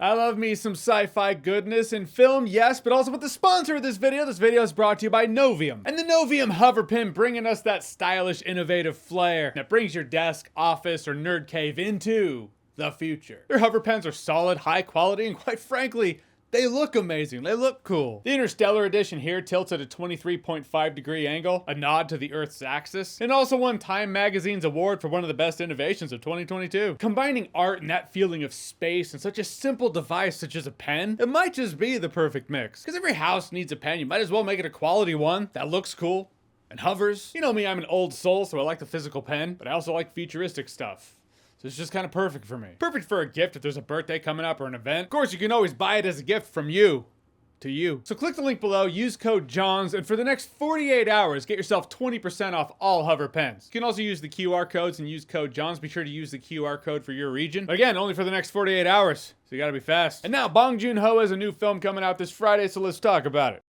I love me some sci-fi goodness in film, yes, but also with the sponsor of this video. This video is brought to you by Novium. And the Novium hoverpen bringing us that stylish, innovative flair that brings your desk, office, or nerd cave into the future. Their hoverpens are solid, high quality, and quite frankly, they look amazing. They look cool. The Interstellar edition here tilts at a 23.5-degree angle, a nod to the Earth's axis, and also won Time Magazine's award for one of the best innovations of 2022. Combining art and that feeling of space and such a simple device such as a pen, it might just be the perfect mix. Because every house needs a pen, you might as well make it a quality one that looks cool and hovers. You know me, I'm an old soul, so I like the physical pen, but I also like futuristic stuff. So it's just kind of perfect for me. Perfect for a gift if there's a birthday coming up or an event. Of course, you can always buy it as a gift from you to you. So click the link below, use code JOHNS, and for the next 48 hours, get yourself 20% off all hover pens. You can also use the QR codes and use code JOHNS. Be sure to use the QR code for your region. But again, only for the next 48 hours, so you gotta be fast. And now, Bong Joon-ho has a new film coming out this Friday, so let's talk about it.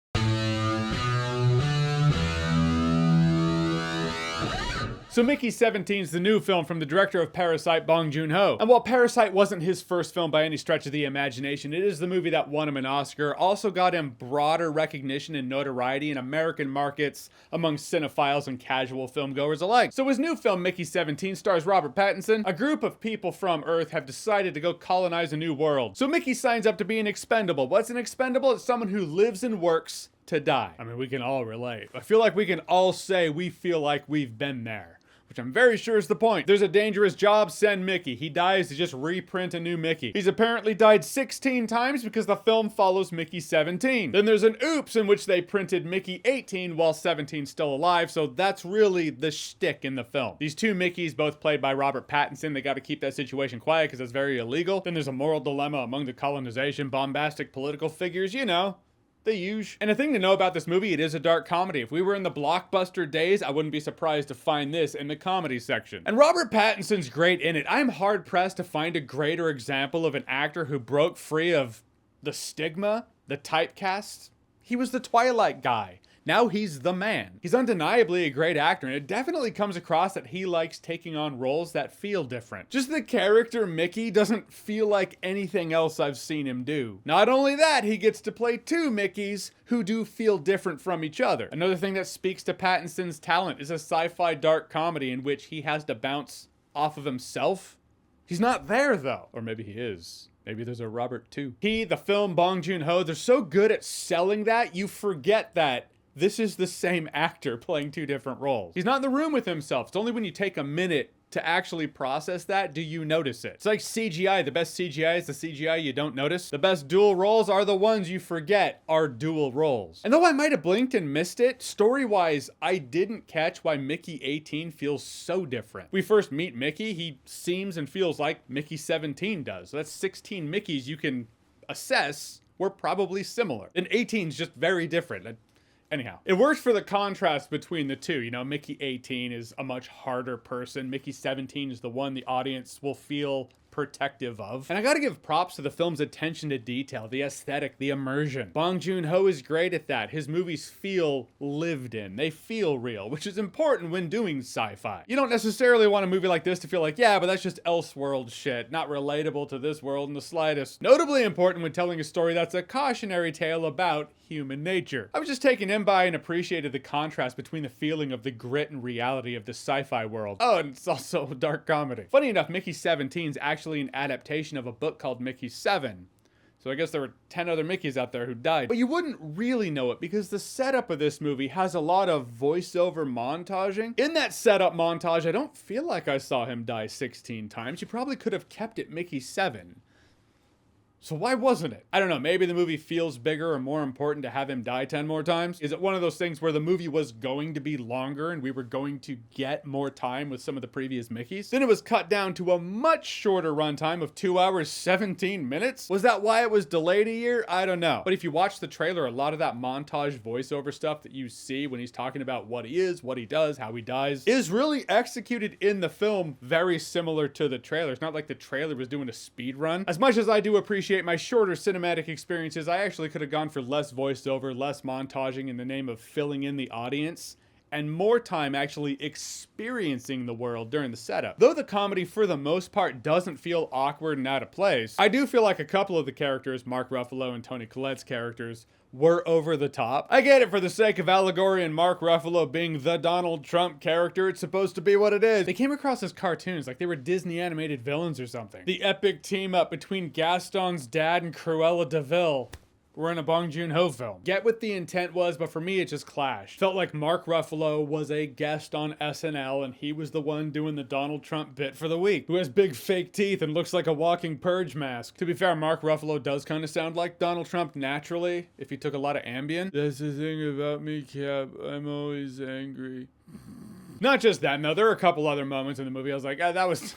So Mickey 17 is the new film from the director of Parasite, Bong Joon-ho. And while Parasite wasn't his first film by any stretch of the imagination, it is the movie that won him an Oscar, also got him broader recognition and notoriety in American markets among cinephiles and casual filmgoers alike. So his new film, Mickey 17, stars Robert Pattinson. A group of people from Earth have decided to go colonize a new world. So Mickey signs up to be an expendable. What's an expendable? It's someone who lives and works to die. I mean, we can all relate. I feel like we can all say we feel like we've been there, which I'm very sure is the point. There's a dangerous job, send Mickey. He dies to just reprint a new Mickey. He's apparently died 16 times because the film follows Mickey 17. Then there's an oops in which they printed Mickey 18 while 17's still alive, so that's really the shtick in the film. These two Mickeys, both played by Robert Pattinson, they gotta keep that situation quiet because that's very illegal. Then there's a moral dilemma among the colonization, bombastic political figures, you know. The usual. And a thing to know about this movie, it is a dark comedy. If we were in the blockbuster days, I wouldn't be surprised to find this in the comedy section. And Robert Pattinson's great in it. I'm hard pressed to find a greater example of an actor who broke free of the stigma, the typecast. He was the Twilight guy. Now he's the man. He's undeniably a great actor, and it definitely comes across that he likes taking on roles that feel different. Just the character Mickey doesn't feel like anything else I've seen him do. Not only that, he gets to play two Mickeys who do feel different from each other. Another thing that speaks to Pattinson's talent is a sci-fi dark comedy in which he has to bounce off of himself. He's not there though. Or maybe he is. Maybe there's a Robert too. He, the film, Bong Joon-ho, they're so good at selling that you forget that this is the same actor playing two different roles. He's not in the room with himself. It's only when you take a minute to actually process that do you notice it. It's like CGI. The best CGI is the CGI you don't notice. The best dual roles are the ones you forget are dual roles. And though I might have blinked and missed it, story-wise, I didn't catch why Mickey 18 feels so different. We first meet Mickey, he seems and feels like Mickey 17 does. So that's 16 Mickeys you can assess were probably similar. And 18 is just very different. Anyhow, it works for the contrast between the two. You know, Mickey 18 is a much harder person. Mickey 17 is the one the audience will feel protective of. And I gotta give props to the film's attention to detail, the aesthetic, the immersion. Bong Joon-ho is great at that. His movies feel lived in. They feel real, which is important when doing sci-fi. You don't necessarily want a movie like this to feel like, yeah, but that's just Elseworld shit, not relatable to this world in the slightest. Notably important when telling a story that's a cautionary tale about human nature. I was just taken in by and appreciated the contrast between the feeling of the grit and reality of the sci-fi world. Oh, and it's also a dark comedy. Funny enough, Mickey 17 is actually an adaptation of a book called Mickey 7. So I guess there were 10 other Mickeys out there who died. But you wouldn't really know it because the setup of this movie has a lot of voiceover montaging. In that setup montage, I don't feel like I saw him die 16 times. You probably could have kept it Mickey 7. So why wasn't it? I don't know, maybe the movie feels bigger or more important to have him die 10 more times? Is it one of those things where the movie was going to be longer and we were going to get more time with some of the previous Mickeys? Then it was cut down to a much shorter runtime of 2 hours, 17 minutes? Was that why it was delayed a year? I don't know. But if you watch the trailer, a lot of that montage voiceover stuff that you see when he's talking about what he is, what he does, how he dies, is really executed in the film very similar to the trailer. It's not like the trailer was doing a speed run. As much as I do appreciate my shorter cinematic experiences, I actually could have gone for less voiceover, less montaging in the name of filling in the audience and more time actually experiencing the world during the setup. Though the comedy for the most part doesn't feel awkward and out of place, I do feel like a couple of the characters, Mark Ruffalo and Toni Collette's characters, were over the top. I get it, for the sake of allegory and Mark Ruffalo being the Donald Trump character, it's supposed to be what it is. They came across as cartoons, like they were Disney animated villains or something. The epic team up between Gaston's dad and Cruella de Vil. We're in a Bong Joon-ho film. Get what the intent was, but for me it just clashed. Felt like Mark Ruffalo was a guest on SNL and he was the one doing the Donald Trump bit for the week, who has big fake teeth and looks like a walking purge mask. To be fair, Mark Ruffalo does kind of sound like Donald Trump naturally, if he took a lot of Ambien. That's the thing about me, Cap. I'm always angry. Not just that, no, there are a couple other moments in the movie I was like, ah, that was...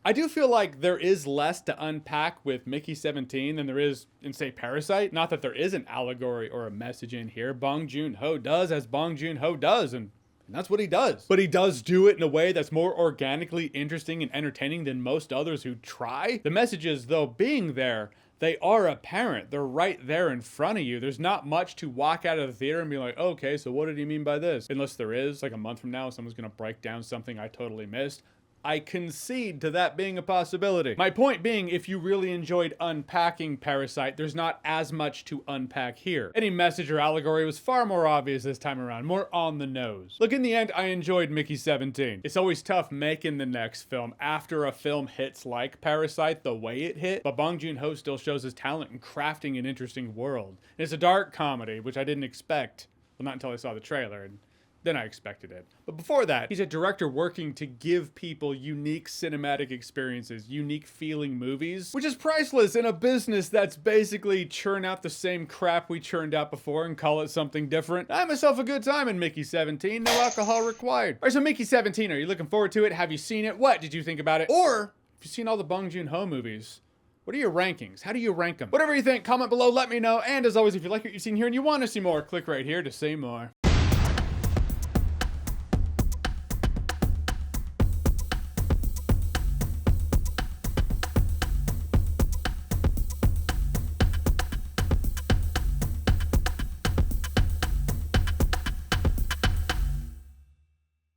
I do feel like there is less to unpack with Mickey 17 than there is in, say, Parasite. Not that there is an allegory or a message in here. Bong Joon-ho does as Bong Joon-ho does, and that's what he does. But he does do it in a way that's more organically interesting and entertaining than most others who try. The messages, though, being there, they are apparent. They're right there in front of you. There's not much to walk out of the theater and be like, okay, so what did he mean by this? Unless there is, like a month from now, someone's gonna break down something I totally missed. I concede to that being a possibility. My point being, if you really enjoyed unpacking Parasite, there's not as much to unpack here. Any message or allegory was far more obvious this time around, more on the nose. Look, in the end, I enjoyed Mickey 17. It's always tough making the next film after a film hits like Parasite the way it hit, but Bong Joon-ho still shows his talent in crafting an interesting world. And it's a dark comedy, which I didn't expect. Well, not until I saw the trailer. And then I expected it. But before that, he's a director working to give people unique cinematic experiences, unique feeling movies, which is priceless in a business that's basically churn out the same crap we churned out before and call it something different. I had myself a good time in Mickey 17, no alcohol required. All right, so Mickey 17, are you looking forward to it? Have you seen it? What did you think about it? Or, if you've seen all the Bong Joon-ho movies, what are your rankings? How do you rank them? Whatever you think, comment below, let me know. And as always, if you like what you've seen here and you want to see more, click right here to see more.